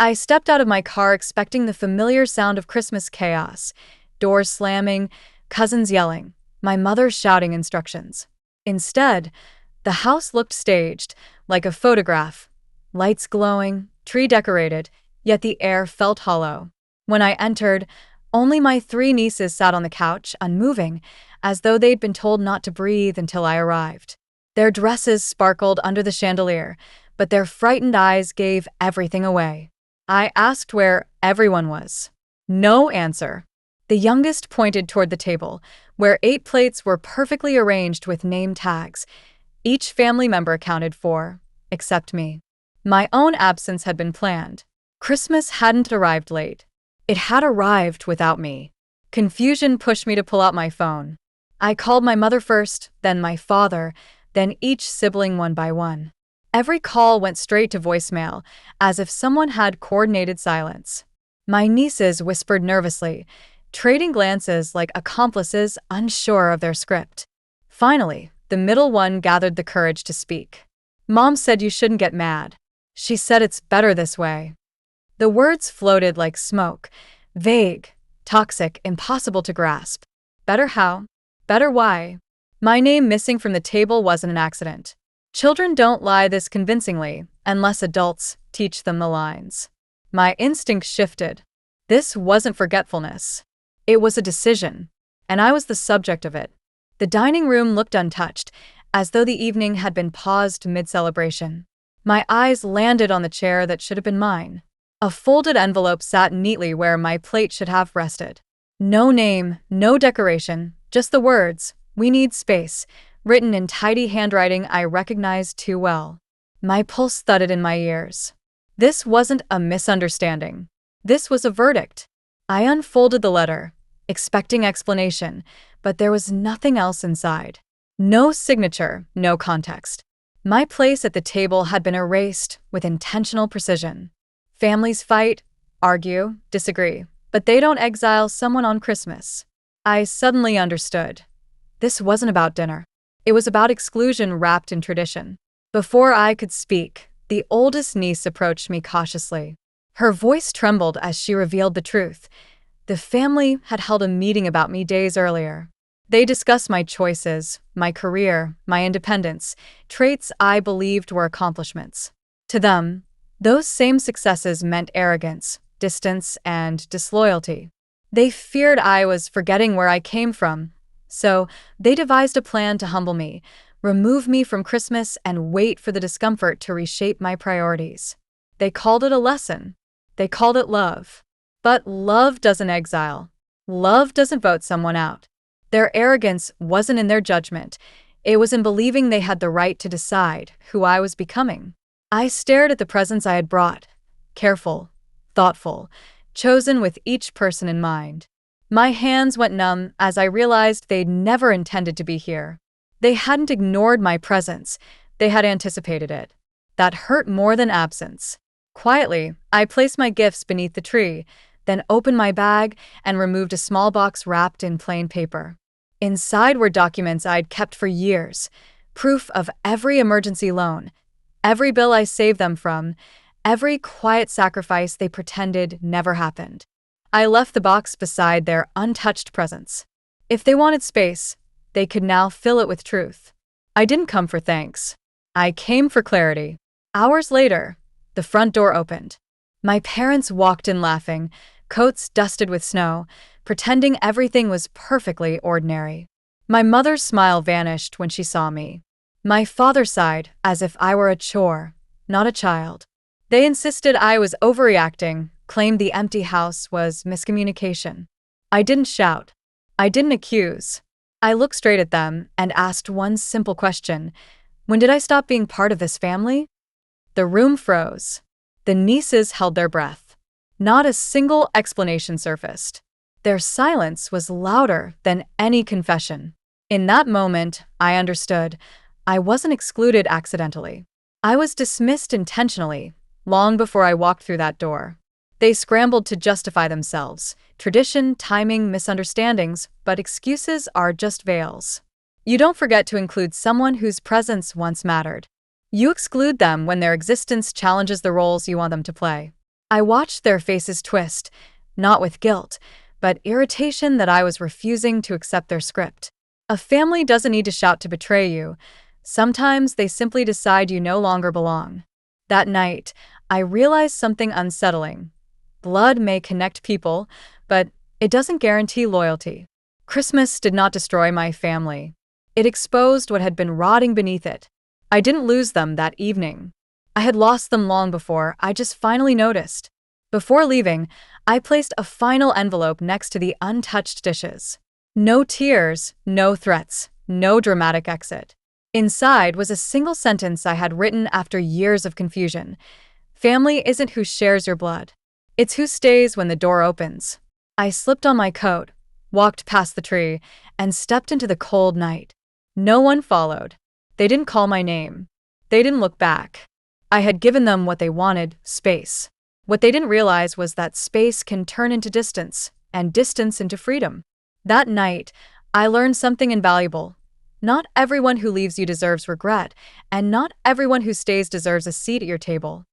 I stepped out of my car expecting the familiar sound of Christmas chaos: doors slamming, cousins yelling, my mother shouting instructions. Instead, the house looked staged, like a photograph. Lights glowing, tree decorated, yet the air felt hollow. When I entered, only my three nieces sat on the couch, unmoving, as though they'd been told not to breathe until I arrived. Their dresses sparkled under the chandelier, but their frightened eyes gave everything away. I asked where everyone was. No answer. The youngest pointed toward the table, where 8 plates were perfectly arranged with name tags. Each family member accounted for, except me. My own absence had been planned. Christmas hadn't arrived late. It had arrived without me. Confusion pushed me to pull out my phone. I called my mother first, then my father, then each sibling one by one. Every call went straight to voicemail, as if someone had coordinated silence. My nieces whispered nervously, trading glances like accomplices unsure of their script. Finally, the middle one gathered the courage to speak. "Mom said you shouldn't get mad. She said it's better this way." The words floated like smoke, vague, toxic, impossible to grasp. Better how? Better why? My name missing from the table wasn't an accident. Children don't lie this convincingly unless adults teach them the lines. My instinct shifted. This wasn't forgetfulness. It was a decision, and I was the subject of it. The dining room looked untouched, as though the evening had been paused mid-celebration. My eyes landed on the chair that should have been mine. A folded envelope sat neatly where my plate should have rested. No name, no decoration, just the words, "We need space," written in tidy handwriting I recognized too well. My pulse thudded in my ears. This wasn't a misunderstanding. This was a verdict. I unfolded the letter, expecting explanation, but there was nothing else inside. No signature, no context. My place at the table had been erased with intentional precision. Families fight, argue, disagree, but they don't exile someone on Christmas. I suddenly understood. This wasn't about dinner. It was about exclusion wrapped in tradition. Before I could speak, the oldest niece approached me cautiously. Her voice trembled as she revealed the truth. The family had held a meeting about me days earlier. They discussed my choices, my career, my independence, traits I believed were accomplishments. To them, those same successes meant arrogance, distance, and disloyalty. They feared I was forgetting where I came from, so they devised a plan to humble me, remove me from Christmas, and wait for the discomfort to reshape my priorities. They called it a lesson. They called it love. But love doesn't exile. Love doesn't vote someone out. Their arrogance wasn't in their judgment. It was in believing they had the right to decide who I was becoming. I stared at the presents I had brought, careful, thoughtful, chosen with each person in mind. My hands went numb as I realized they'd never intended to be here. They hadn't ignored my presence. They had anticipated it. That hurt more than absence. Quietly, I placed my gifts beneath the tree, then opened my bag and removed a small box wrapped in plain paper. Inside were documents I'd kept for years, proof of every emergency loan, every bill I saved them from, every quiet sacrifice they pretended never happened. I left the box beside their untouched presents. If they wanted space, they could now fill it with truth. I didn't come for thanks. I came for clarity. Hours later, the front door opened. My parents walked in laughing, coats dusted with snow, pretending everything was perfectly ordinary. My mother's smile vanished when she saw me. My father sighed as if I were a chore, not a child. They insisted I was overreacting, claimed the empty house was miscommunication. I didn't shout. I didn't accuse. I looked straight at them and asked one simple question. When did I stop being part of this family? The room froze. The nieces held their breath. Not a single explanation surfaced. Their silence was louder than any confession. In that moment, I understood. I wasn't excluded accidentally. I was dismissed intentionally, long before I walked through that door. They scrambled to justify themselves. Tradition, timing, misunderstandings, but excuses are just veils. You don't forget to include someone whose presence once mattered. You exclude them when their existence challenges the roles you want them to play. I watched their faces twist, not with guilt, but irritation that I was refusing to accept their script. A family doesn't need to shout to betray you. Sometimes they simply decide you no longer belong. That night, I realized something unsettling. Blood may connect people, but it doesn't guarantee loyalty. Christmas did not destroy my family. It exposed what had been rotting beneath it. I didn't lose them that evening. I had lost them long before I just finally noticed. Before leaving, I placed a final envelope next to the untouched dishes. No tears, no threats, no dramatic exit. Inside was a single sentence I had written after years of confusion. Family isn't who shares your blood. It's who stays when the door opens. I slipped on my coat, walked past the tree, and stepped into the cold night. No one followed. They didn't call my name. They didn't look back. I had given them what they wanted, space. What they didn't realize was that space can turn into distance, and distance into freedom. That night, I learned something invaluable. Not everyone who leaves you deserves regret, and not everyone who stays deserves a seat at your table.